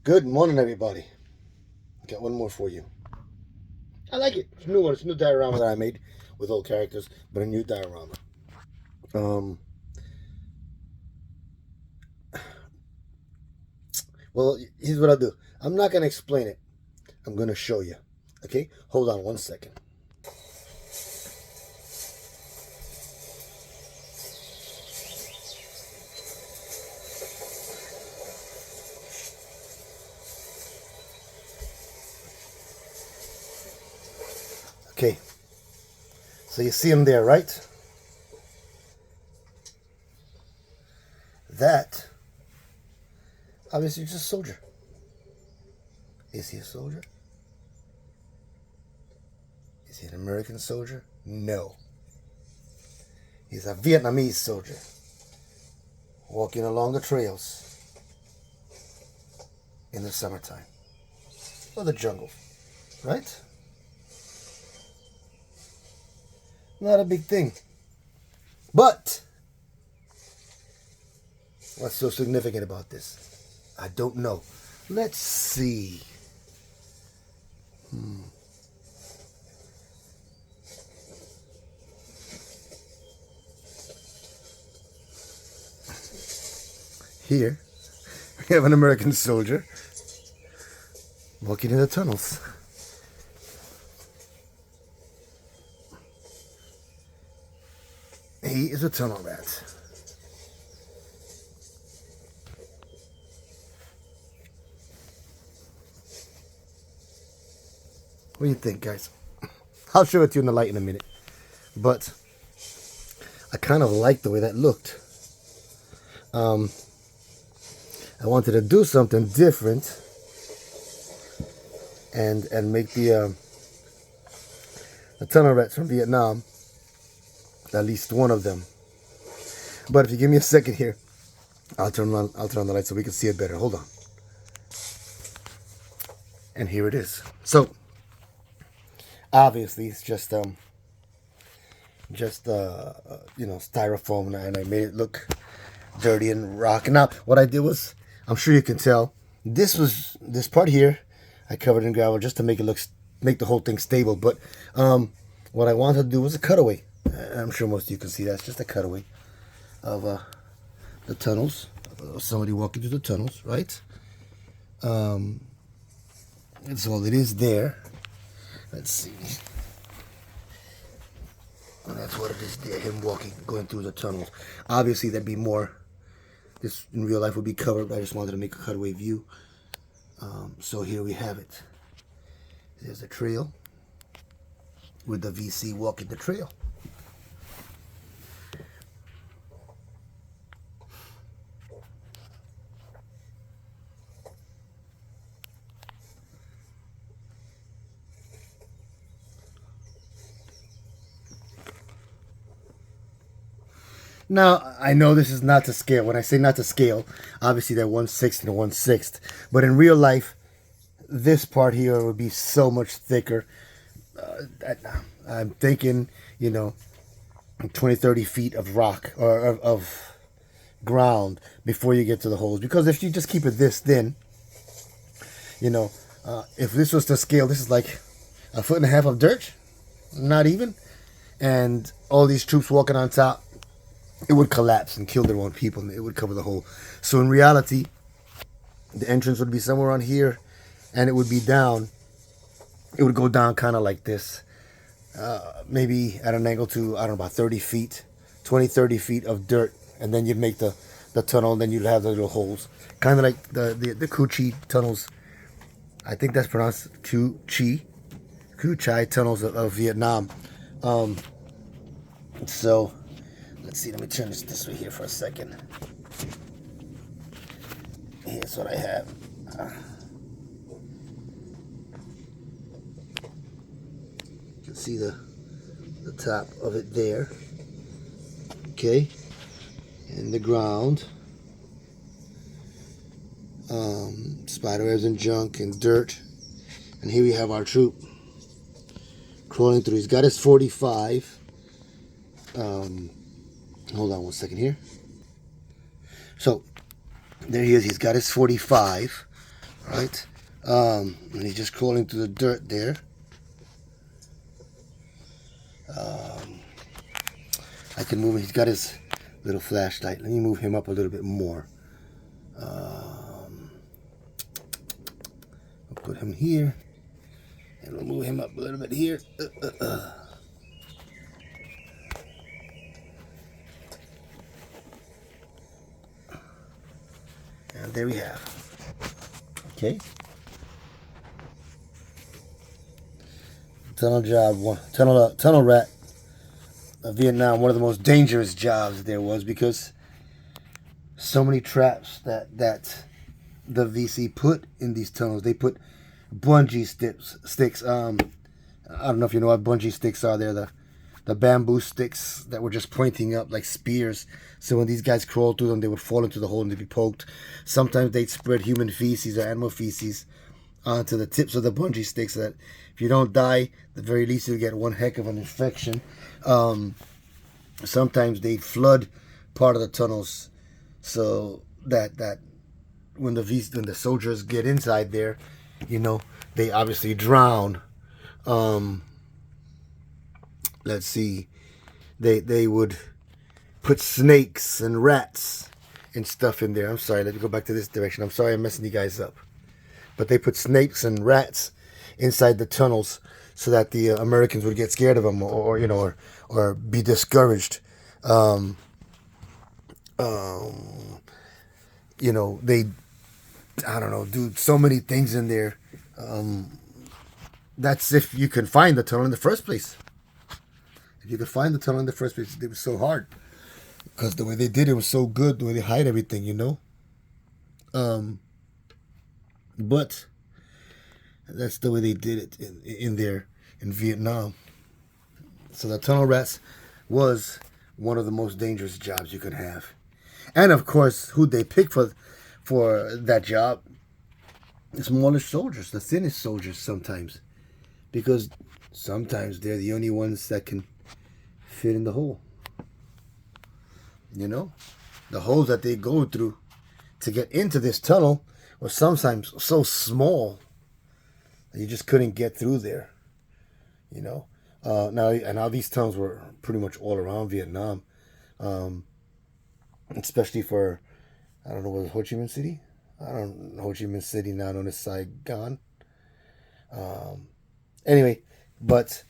Good morning, everybody. Got one more for you. I like it. It's a new one. It's a new diorama that I made with old characters, but a new diorama. Well, here's what I'll do. I'm not gonna explain it. I'm gonna show you. Okay? Hold on one second. Okay. So you see him there, right? That obviously is a soldier. Is he a soldier? Is he an American soldier? No. He's a Vietnamese soldier walking along the trails in the summertime or the jungle, right? Not a big thing. But what's so significant about this? I don't know. Let's see. Here, we have an American soldier walking in the tunnels. He is a tunnel rat. What do you think, guys? I'll show it to you in the light in a minute. But I kind of like the way that looked. I wanted to do something different and make the tunnel rats from Vietnam, at least one of them. But if you give me a second here, I'll turn on the light so we can see it better. Hold on. And here it is. So obviously it's just styrofoam, and I made it look dirty and rock. Now what I did was, I'm sure you can tell, this part here I covered in gravel just to make the whole thing stable. But what I wanted to do was a cutaway. I'm sure most of you can see that's just a cutaway of the tunnels. Somebody walking through the tunnels, right? That's all it is there. Let's see. And that's what it is there, him going through the tunnels. Obviously, there'd be more. This in real life would be covered, but I just wanted to make a cutaway view. So here we have it. There's a trail with the VC walking the trail. Now, I know this is not to scale. When I say not to scale, obviously they're 1/6 and 1/6. But in real life, this part here would be so much thicker. I'm thinking, 20, 30 feet of rock or of ground before you get to the holes. Because if you just keep it this thin, if this was to scale, this is like 1.5 feet of dirt, not even. And all these troops walking on top, it would collapse and kill their own people, and it would cover the hole. So in reality, the entrance would be somewhere on here, and it would be down. It would go down kind of like this, maybe at an angle to, I don't know, about 30 feet, 20, 30 feet of dirt, and then you'd make the tunnel, and then you'd have the little holes, kind of like the Cu Chi tunnels. I think that's pronounced Cu Chi tunnels of Vietnam. So let's see, let me turn this way here for a second. Here's what I have. You can see the top of it there. Okay. And the ground. Spiderwebs and junk and dirt. And here we have our troop crawling through. He's got his 45. Hold on one second here. So there he is. He's got his 45. right? And he's just crawling through the dirt there. I can move him. He's got his little flashlight. Let me move him up a little bit more. I'll put him here. And we'll move him up a little bit here. And there we have. Okay. Tunnel job one. Tunnel rat. Vietnam, one of the most dangerous jobs there was, because so many traps that the VC put in these tunnels. They put bungee sticks. I don't know if you know what bungee sticks are. They're the bamboo sticks that were just pointing up like spears. So when these guys crawled through them, they would fall into the hole and they'd be poked. Sometimes they'd spread human feces or animal feces onto the tips of the bungee sticks, so that if you don't die, at the very least you'll get one heck of an infection. Sometimes they flood part of the tunnels, so that when the soldiers get inside there, they obviously drown. Let's see, they would put snakes and rats and stuff in there. I'm sorry, let me go back to this direction. I'm sorry I'm messing you guys up. But they put snakes and rats inside the tunnels so that the Americans would get scared of them, or be discouraged. They, I don't know, do so many things in there. That's if you can find the tunnel in the first place. If you could find the tunnel in the first place, it was so hard, because the way they did it was so good. The way they hide everything, But that's the way they did it in there in Vietnam. So the tunnel rats was one of the most dangerous jobs you could have. And of course, who they pick for that job? The smallest soldiers, the thinnest soldiers sometimes. Because sometimes they're the only ones that can fit in the hole. The holes that they go through to get into this tunnel were sometimes so small that you just couldn't get through there. Now these tunnels were pretty much all around Vietnam, especially for, I don't know, was it Ho Chi Minh City? I don't know, Ho Chi Minh City, now known as Saigon. Anyway, but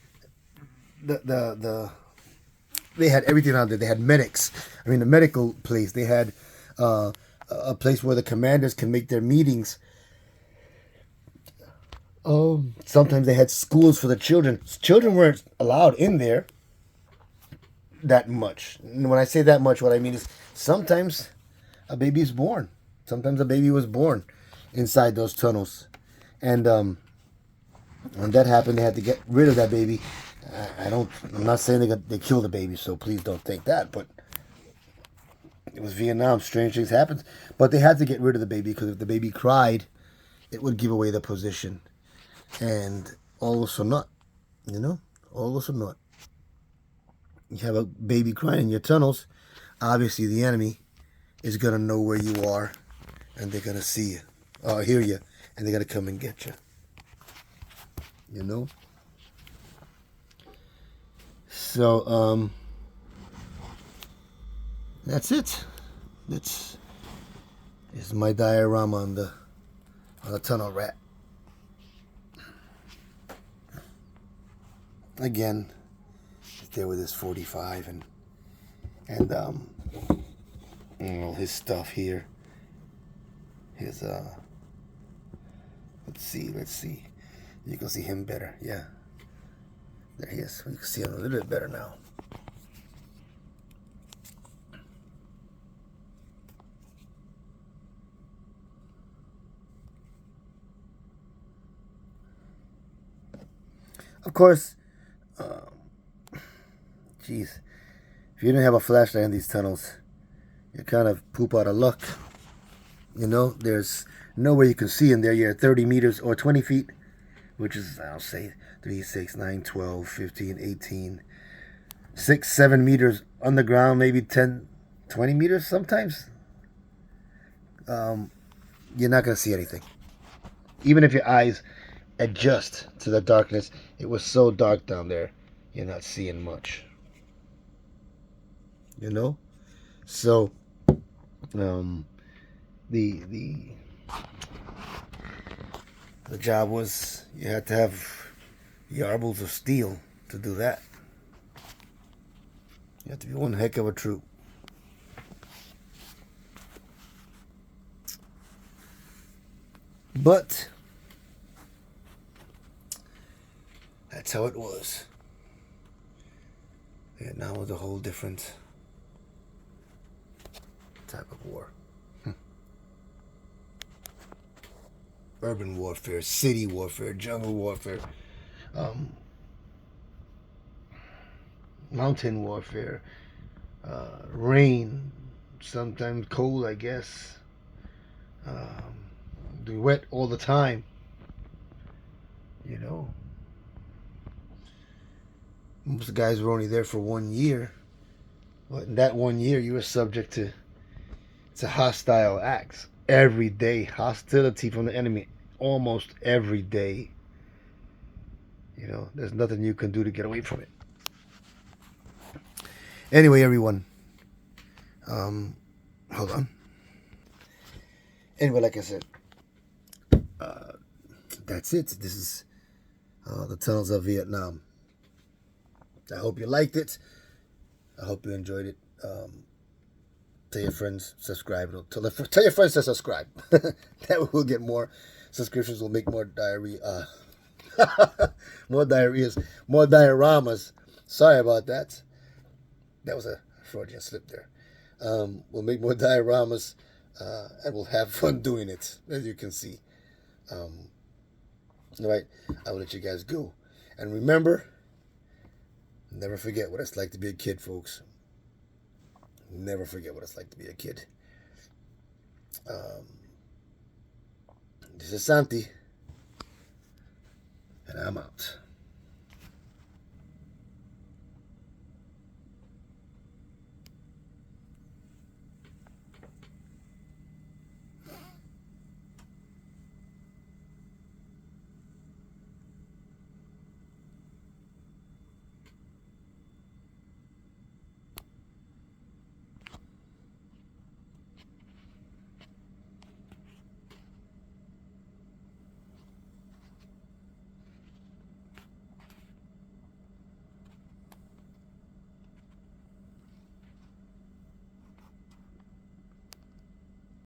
they had everything out there. They had medics. I mean, the medical place. They had a place where the commanders can make their meetings. Sometimes they had schools for the children. Children weren't allowed in there that much. And when I say that much, what I mean is sometimes a baby is born. Sometimes a baby was born inside those tunnels. And when that happened, they had to get rid of that baby. I'm not saying they killed the baby, so please don't think that. But it was Vietnam. Strange things happened. But they had to get rid of the baby, because if the baby cried, it would give away the position. And also not, also not. You have a baby crying in your tunnels, obviously the enemy is going to know where you are, and they're going to see you, or hear you, and they're going to come and get you. So, that's it. This is my diorama on the tunnel rat. Again, there with his 45 and his stuff here. His let's see. You can see him better. Yeah, there he is. You can see him a little bit better now. Of course. Jeez, if you didn't have a flashlight in these tunnels, you're kind of poop out of luck. There's no way you can see in there. You're 30 meters or 20 feet, which is, I'll say, 3, 6, 9, 12, 15, 18, 6, 7 meters underground, maybe 10, 20 meters sometimes. You're not going to see anything. Even if your eyes adjust to the darkness, it was so dark down there, you're not seeing much. You know? So, um, the the job was you had to have yarbles of steel to do that. You have to be one heck of a troop. But that's how it was. Vietnam was a whole different type of war. Urban warfare, city warfare, jungle warfare, um, mountain warfare, rain, sometimes cold, I guess. Be wet all the time. You know, most of the guys were only there for 1 year. But in that 1 year, you were subject to hostile acts every day, hostility from the enemy almost every day. You know, there's nothing you can do to get away from it. Anyway, everyone, hold on. Anyway, like I said, that's it. This is the tunnels of Vietnam. I hope you liked it. I hope you enjoyed it. Tell your friends, subscribe. Tell your friends to subscribe. That way we'll get more subscriptions. We'll make more diarrhea. More diarrheas. More dioramas. Sorry about that. That was a Freudian slip there. We'll make more dioramas. And we'll have fun doing it, as you can see. All right, I will let you guys go. And remember, never forget what it's like to be a kid, folks. Never forget what it's like to be a kid. This is Santi, and I'm out.